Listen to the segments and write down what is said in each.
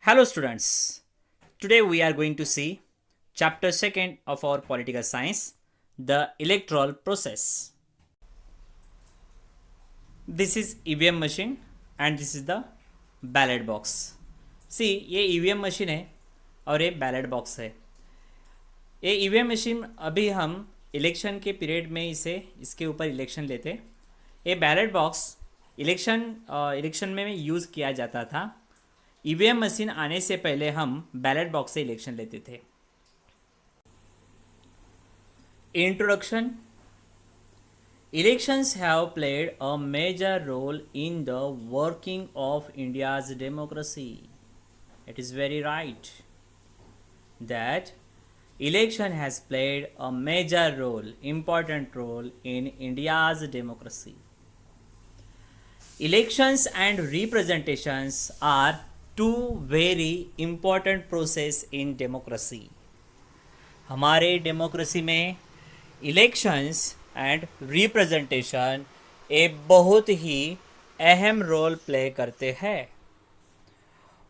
Hello students. Today we are going to see chapter 2nd of our political science, the electoral process. This is EVM machine and this is the ballot box. See, ये EVM machine है और ये ballot box है. ये EVM machine अभी हम election के period में इसके ऊपर इलेक्शन लेते. ये बैलेट बॉक्स इलेक्शन में यूज़ किया जाता था. ईवीएम मशीन आने से पहले हम बैलेट बॉक्स से इलेक्शन लेते थे. Introduction. Elections have played a major role in the working of India's democracy. It is very right that election has played a major role, important role in India's democracy. Elections and representations are two very important process in democracy. हमारे democracy में elections and representation एक बहुत ही अहम role play करते हैं.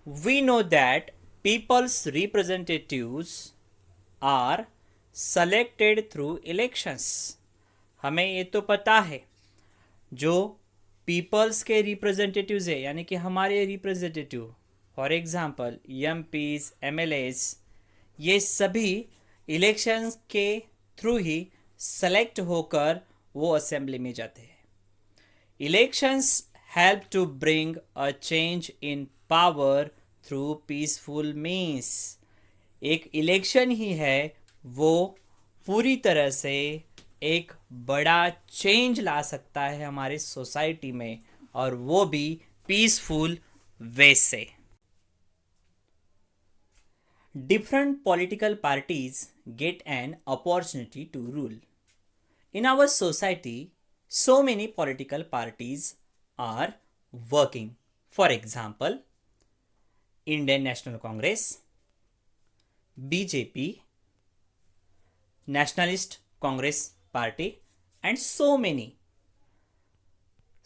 We know that people's representatives are selected through elections. हमें ये तो पता है जो पीपल्स के रिप्रेजेंटेटिव्स है यानी कि हमारे representative, for example MPs, MLAs, ये सभी इलेक्शंस के थ्रू ही सेलेक्ट होकर वो असेंबली में जाते हैं. Elections help to bring a change in power through peaceful means. एक इलेक्शन ही है वो पूरी तरह से एक बड़ा चेंज ला सकता है हमारे सोसाइटी में, और वो भी पीसफुल वे से. Different political parties get an opportunity to rule. In our society so many political parties are working. For example, Indian National Congress, BJP, Nationalist Congress Party, and so many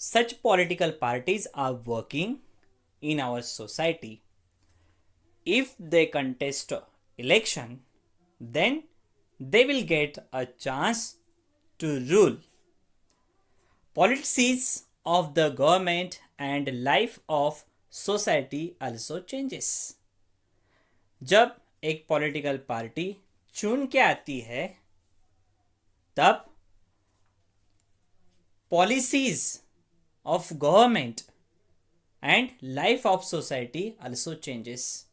such political parties are working in our society. If they contest election, then they will get a chance to rule. Policies of the government and life of society also changes. जब एक political party चुन के आती है तब policies of government and life of society also changes.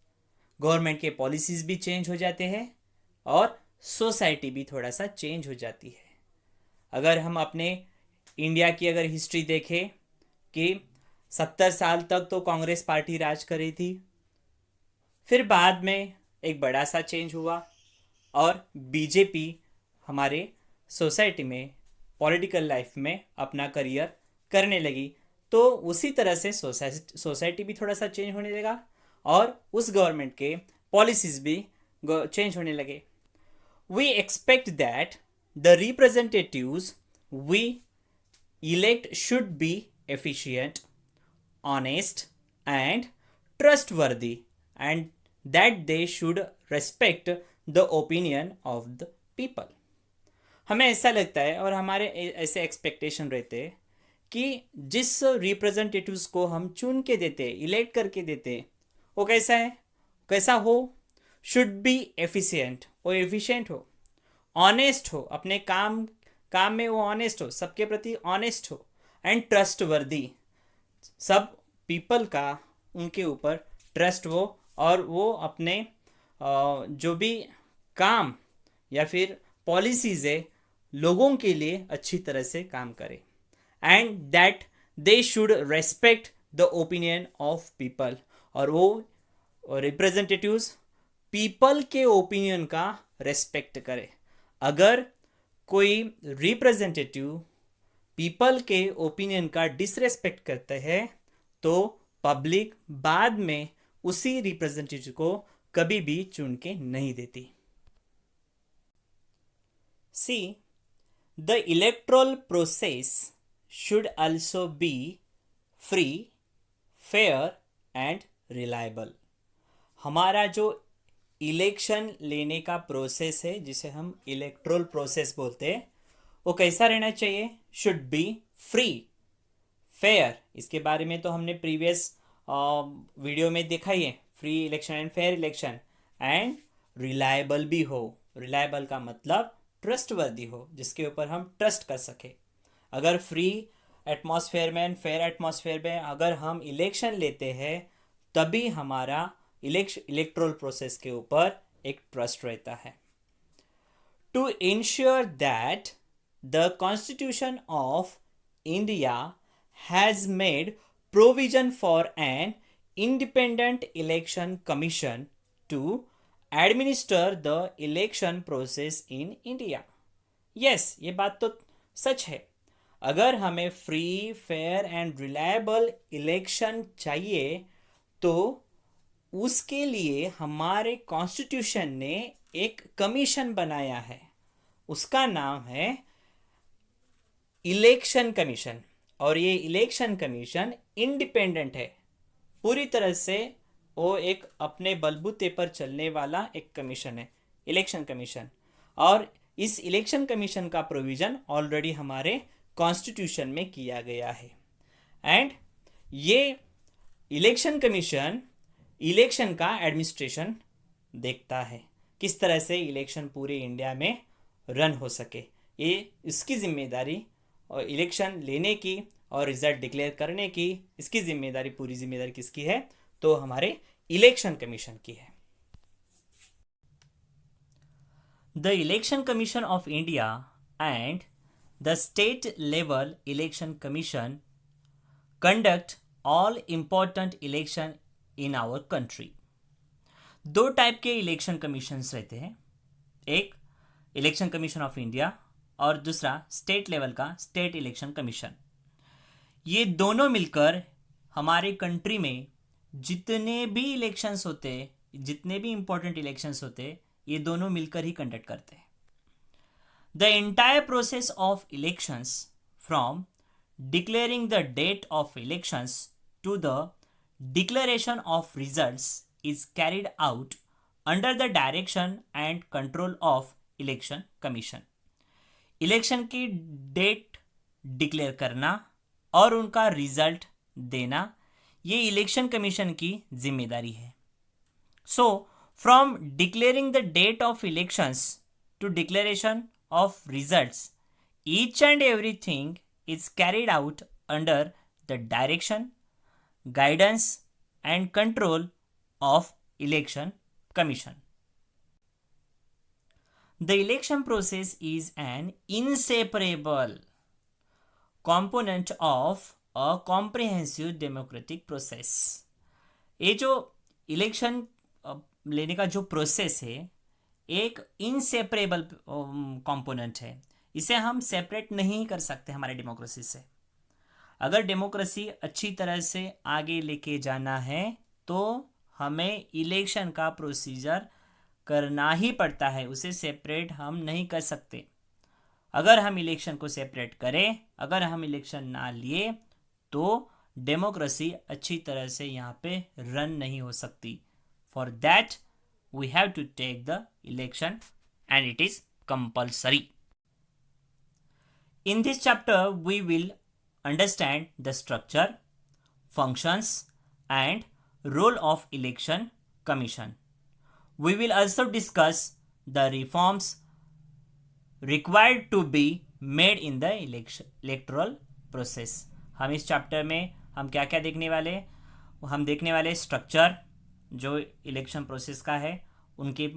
Government के policies भी change हो जाते हैं और सोसाइटी भी थोड़ा सा चेंज हो जाती है. अगर हम अपने इंडिया की अगर हिस्ट्री देखें कि 70 साल तक तो कांग्रेस पार्टी राज कर रही थी, फिर बाद में एक बड़ा सा चेंज हुआ और बीजेपी हमारे सोसाइटी में पॉलिटिकल लाइफ में अपना करियर करने लगी. तो उसी तरह से सोसाइटी भी थोड़ा सा चेंज होने लगा और उस गवर्नमेंट के पॉलिसीज भी चेंज होने लगे. We expect that the representatives we elect should be efficient, honest and trustworthy, and that they should respect the opinion of the people. हमें ऐसा लगता है और हमारे ऐसे एक्सपेक्टेशन रहते हैं कि जिस रिप्रेजेंटेटिव्स को हम चुन के देते, इलेक्ट करके देते, वो कैसा है, कैसा हो, शुड बी एफिशिएंट, वो एफिशिएंट हो, ऑनेस्ट हो, अपने काम में वो ऑनेस्ट हो, सबके प्रति ऑनेस्ट हो, एंड ट्रस्ट वर्दी, सब पीपल का उनके ऊपर ट्रस्ट हो और वो अपने जो भी काम या फिर पॉलिसीज है लोगों के लिए अच्छी तरह से काम करे. And that they should respect the opinion of people, और वो रिप्रेजेंटेटिव्स पीपल के ओपिनियन का रेस्पेक्ट करे. अगर कोई रिप्रेजेंटेटिव पीपल के ओपिनियन का डिसरेस्पेक्ट करते हैं तो पब्लिक बाद में उसी रिप्रेजेंटेटिव को कभी भी चुन के नहीं देती. C, the electoral process should also be free, fair and reliable. हमारा जो इलेक्शन लेने का प्रोसेस है, जिसे हम इलेक्ट्रोल प्रोसेस बोलते हैं, वो कैसा रहना चाहिए? Should be free, fair. इसके बारे में तो हमने प्रीवियस वीडियो में देखा ही है। Free election and fair election, and reliable भी हो। रिलायबल का मतलब ट्रस्टवर्दी हो, जिसके ऊपर हम ट्रस्ट कर सके। अगर फ्री एटमॉस्फेयर में एंड फेयर एटमॉस्फेयर में अगर हम इलेक्शन लेते हैं, तभी हमारा इलेक्ट्रोल प्रोसेस के ऊपर एक ट्रस्ट रहता है। To ensure that the Constitution of India has made provision for an independent election commission to administer the election process in India. Yes, ये बात तो सच है। अगर हमें free, fair and reliable election चाहिए, तो उसके लिए हमारे कॉन्स्टिट्यूशन ने एक कमीशन बनाया है। उसका नाम है इलेक्शन कमीशन। और ये इलेक्शन कमीशन इंडिपेंडेंट है, पूरी तरह से वो एक अपने बलबूते पर चलने वाला एक कमीशन है, इलेक्शन कमीशन। और इस इलेक्शन कमीशन का प्रोविज़न ऑलरेडी हमारे कॉन्स्टिट्यूशन में किया गया है। एंड ये इलेक्शन कमीशन इलेक्शन का एडमिनिस्ट्रेशन देखता है, किस तरह से इलेक्शन पूरे इंडिया में रन हो सके। ये इसकी जिम्मेदारी, और इलेक्शन लेने की और रिजल्ट डिक्लेयर करने की इसकी जिम्मेदारी, पूरी जिम्मेदारी किसकी है? तो हमारे इलेक्शन कमीशन की है। The election commission of India and the state level election commission conduct all important election in our country. दो टाइप के इलेक्शन कमीशंस रहते हैं, एक इलेक्शन कमीशन ऑफ इंडिया और दूसरा स्टेट लेवल का स्टेट इलेक्शन कमीशन। ये दोनों मिलकर हमारे कंट्री में जितने भी इलेक्शंस होते, जितने भी इंपॉर्टेंट इलेक्शंस होते, ये दोनों मिलकर ही कंडक्ट करते हैं। The entire process of elections from declaring the date of elections to the declaration of results is carried out under the direction and control of election commission. Election की date declare करना और उनका result देना, ये election commission की जिम्मेदारी है। So from declaring the date of elections to declaration of results, each and everything is carried out under the direction, guidance and control of election commission. The election process is an inseparable component of a comprehensive democratic process. ये जो election लेने का जो process है, एक inseparable component है। इसे हम सेपरेट नहीं कर सकते हमारे डेमोक्रेसी से। अगर डेमोक्रेसी अच्छी तरह से आगे लेके जाना है, तो हमें इलेक्शन का प्रोसीजर करना ही पड़ता है, उसे सेपरेट हम नहीं कर सकते। अगर हम इलेक्शन को सेपरेट करें, अगर हम इलेक्शन ना लिए, तो डेमोक्रेसी अच्छी तरह से यहाँ पे रन नहीं हो सकती। For that we have to take the election and it is compulsory. In this chapter we will understand the structure, functions and role of election commission. We will also discuss the reforms required to be made in the electoral process. हम इस chapter में हम क्या क्या देखने वाले? हम देखने वाले स्ट्रक्चर जो इलेक्शन प्रोसेस का है, उनके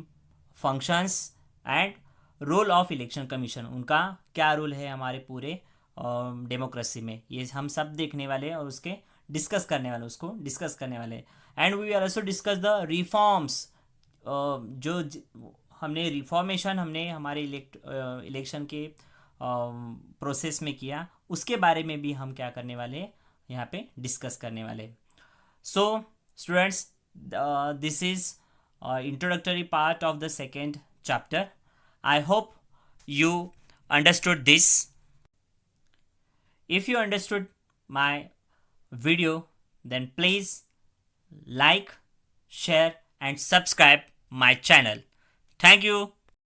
functions and role of election commission, उनका क्या रोल है हमारे पूरे डेमोक्रेसी में, ये हम सब देखने वाले और उसके डिस्कस करने वाले, उसको डिस्कस करने वाले। And we are also discuss the reforms, जो हमने रिफॉर्मेशन हमने हमारे इलेक्शन के प्रोसेस में किया, उसके बारे में भी हम क्या करने वाले, यहाँ पे डिस्कस करने वाले। So students, this is introductory part of the second chapter. I hope you understood this. If you understood my video, then please like, share and subscribe my channel. Thank you.